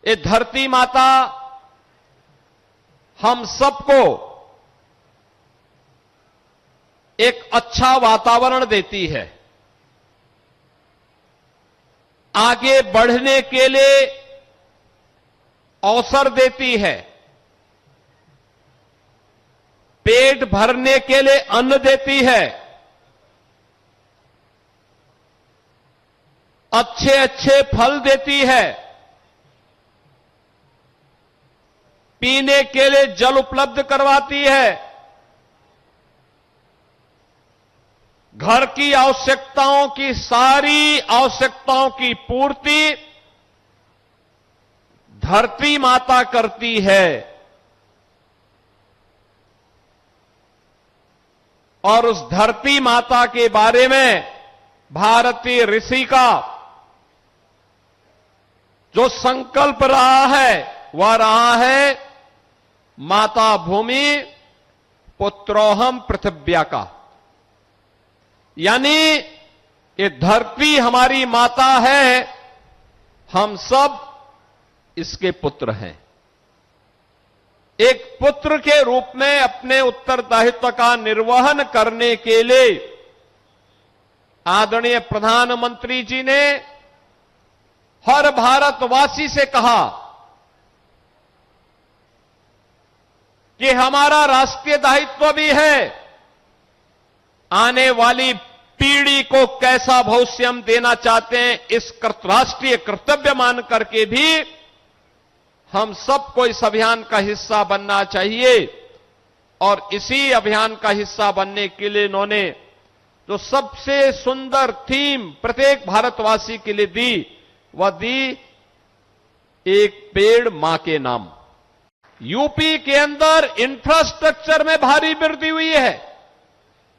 ये धरती माता हम सबको एक अच्छा वातावरण देती है, आगे बढ़ने के लिए अवसर देती है, पेट भरने के लिए अन्न देती है, अच्छे अच्छे फल देती है, पीने के लिए जल उपलब्ध करवाती है, घर की आवश्यकताओं की सारी आवश्यकताओं की पूर्ति धरती माता करती है। और उस धरती माता के बारे में भारतीय ऋषि का जो संकल्प रहा है वह रहा है माता भूमि पुत्रोहम पृथिव्या का, यानी ये धरती हमारी माता है, हम सब इसके पुत्र हैं। एक पुत्र के रूप में अपने उत्तरदायित्व का निर्वहन करने के लिए आदरणीय प्रधानमंत्री जी ने हर भारतवासी से कहा कि हमारा राष्ट्रीय दायित्व भी है आने वाली पीढ़ी को कैसा भविष्य हम देना चाहते हैं, इस राष्ट्रीय कर्तव्य मान करके भी हम सबको इस अभियान का हिस्सा बनना चाहिए। और इसी अभियान का हिस्सा बनने के लिए इन्होंने जो सबसे सुंदर थीम प्रत्येक भारतवासी के लिए दी, वह दी एक पेड़ मां के नाम। यूपी के अंदर इंफ्रास्ट्रक्चर में भारी वृद्धि हुई है,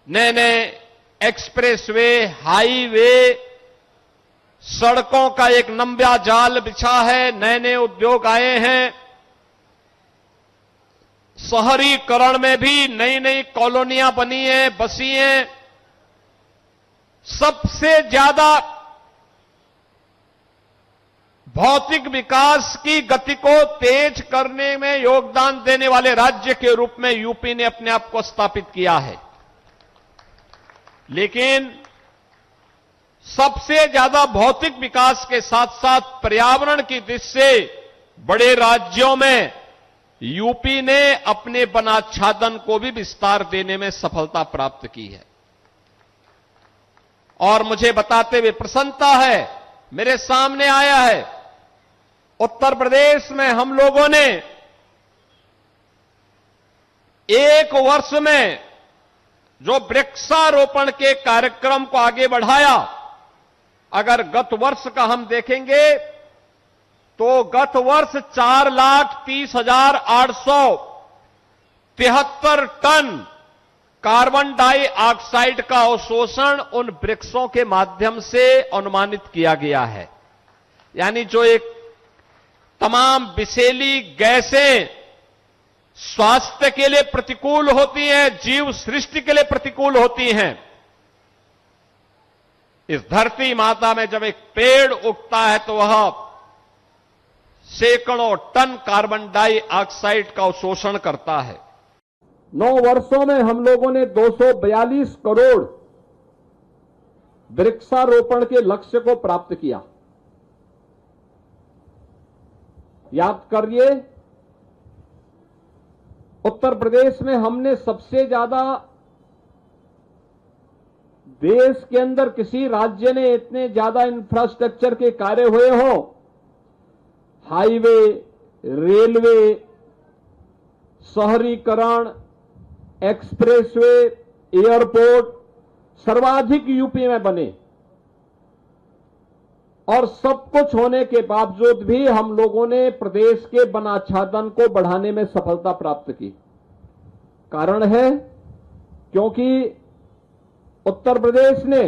नए नए एक्सप्रेसवे, हाईवे, सड़कों का एक लंबा जाल बिछा है, नए नए उद्योग आए हैं, शहरीकरण में भी नई नई कॉलोनियां बनी हैं, बसी हैं। सबसे ज्यादा भौतिक विकास की गति को तेज करने में योगदान देने वाले राज्य के रूप में यूपी ने अपने आप को स्थापित किया है। लेकिन सबसे ज्यादा भौतिक विकास के साथ साथ पर्यावरण की दृष्टि से बड़े राज्यों में यूपी ने अपने वनाच्छादन को भी विस्तार देने में सफलता प्राप्त की है। और मुझे बताते हुए प्रसन्नता है, मेरे सामने आया है, उत्तर प्रदेश में हम लोगों ने एक वर्ष में जो वृक्षारोपण के कार्यक्रम को आगे बढ़ाया, अगर गत वर्ष का हम देखेंगे तो गत वर्ष 4,30,873 टन कार्बन डाइऑक्साइड का अवशोषण उन वृक्षों के माध्यम से अनुमानित किया गया है। यानी जो एक तमाम विषैली गैसें स्वास्थ्य के लिए प्रतिकूल होती हैं, जीव सृष्टि के लिए प्रतिकूल होती हैं, इस धरती माता में जब एक पेड़ उगता है तो वह सैकड़ों टन कार्बन डाइऑक्साइड का अवशोषण करता है। 9 वर्षों में हम लोगों ने 242 करोड़ वृक्षारोपण के लक्ष्य को प्राप्त किया। याद करिए, उत्तर प्रदेश में हमने सबसे ज्यादा, देश के अंदर किसी राज्य ने इतने ज्यादा इंफ्रास्ट्रक्चर के कार्य हुए हो, हाईवे, रेलवे, शहरीकरण, एक्सप्रेसवे, एयरपोर्ट सर्वाधिक यूपी में बने। और सब कुछ होने के बावजूद भी हम लोगों ने प्रदेश के वनाच्छादन को बढ़ाने में सफलता प्राप्त की। कारण है क्योंकि उत्तर प्रदेश ने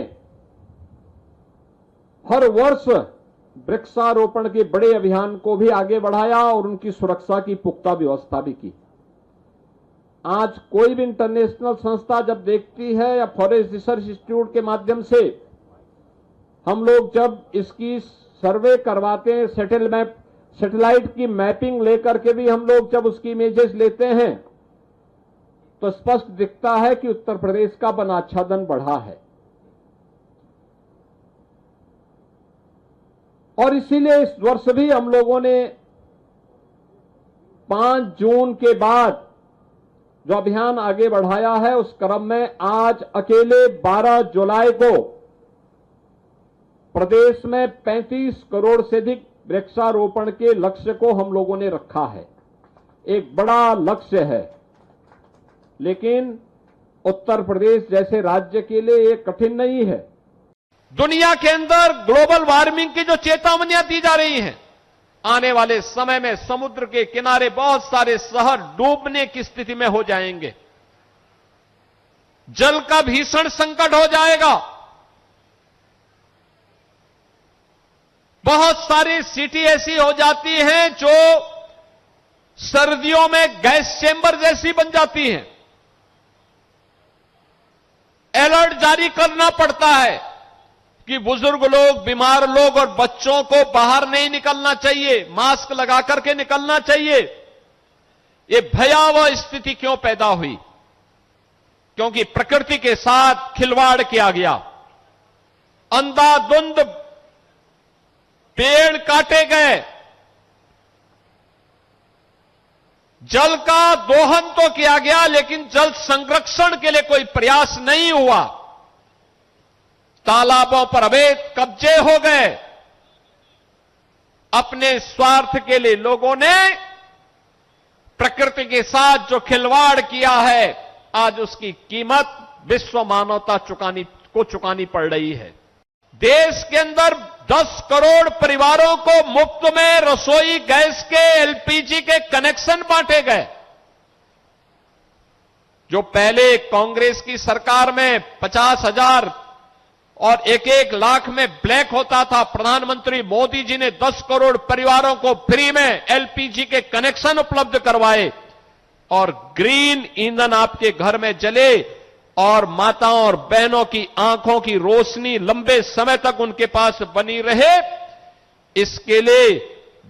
हर वर्ष वृक्षारोपण के बड़े अभियान को भी आगे बढ़ाया और उनकी सुरक्षा की पुख्ता व्यवस्था भी की। आज कोई भी इंटरनेशनल संस्था जब देखती है या फॉरेस्ट रिसर्च इंस्टीट्यूट के माध्यम से हम लोग जब इसकी सर्वे करवाते हैं, सेटल मैप सैटेलाइट की मैपिंग लेकर के भी हम लोग जब उसकी इमेजेस लेते हैं तो स्पष्ट दिखता है कि उत्तर प्रदेश का वनाच्छादन बढ़ा है। और इसीलिए इस वर्ष भी हम लोगों ने 5 जून के बाद जो अभियान आगे बढ़ाया है, उस क्रम में आज अकेले 12 जुलाई को प्रदेश में 35 करोड़ से अधिक वृक्षारोपण के लक्ष्य को हम लोगों ने रखा है। एक बड़ा लक्ष्य है, लेकिन उत्तर प्रदेश जैसे राज्य के लिए ये कठिन नहीं है। दुनिया के अंदर ग्लोबल वार्मिंग की जो चेतावनियां दी जा रही हैं, आने वाले समय में समुद्र के किनारे बहुत सारे शहर डूबने की स्थिति में हो जाएंगे, जल का भीषण संकट हो जाएगा। बहुत सारी सिटी ऐसी हो जाती हैं जो सर्दियों में गैस चेंबर जैसी बन जाती हैं। अलर्ट जारी करना पड़ता है कि बुजुर्ग लोग, बीमार लोग और बच्चों को बाहर नहीं निकलना चाहिए, मास्क लगा करके निकलना चाहिए। ये भयावह स्थिति क्यों पैदा हुई? क्योंकि प्रकृति के साथ खिलवाड़ किया गया, अंधाधुंध पेड़ काटे गए, जल का दोहन तो किया गया, लेकिन जल संरक्षण के लिए कोई प्रयास नहीं हुआ। तालाबों पर अवैध कब्जे हो गए। अपने स्वार्थ के लिए लोगों ने प्रकृति के साथ जो खिलवाड़ किया है, आज उसकी कीमत विश्व मानवता चुकानी पड़ रही है। देश के अंदर 10 करोड़ परिवारों को मुफ्त में रसोई गैस के, एलपीजी के कनेक्शन बांटे गए। जो पहले कांग्रेस की सरकार में 50,000 और 1-1 लाख में ब्लैक होता था, प्रधानमंत्री मोदी जी ने 10 करोड़ परिवारों को फ्री में एलपीजी के कनेक्शन उपलब्ध करवाए और ग्रीन ईंधन आपके घर में जले और माताओं और बहनों की आंखों की रोशनी लंबे समय तक उनके पास बनी रहे। इसके लिए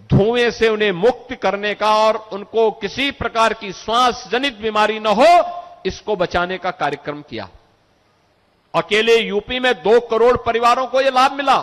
धुएं से उन्हें मुक्त करने का और उनको किसी प्रकार की श्वास जनित बीमारी न हो, इसको बचाने का कार्यक्रम किया। अकेले यूपी में 2 करोड़ परिवारों को यह लाभ मिला।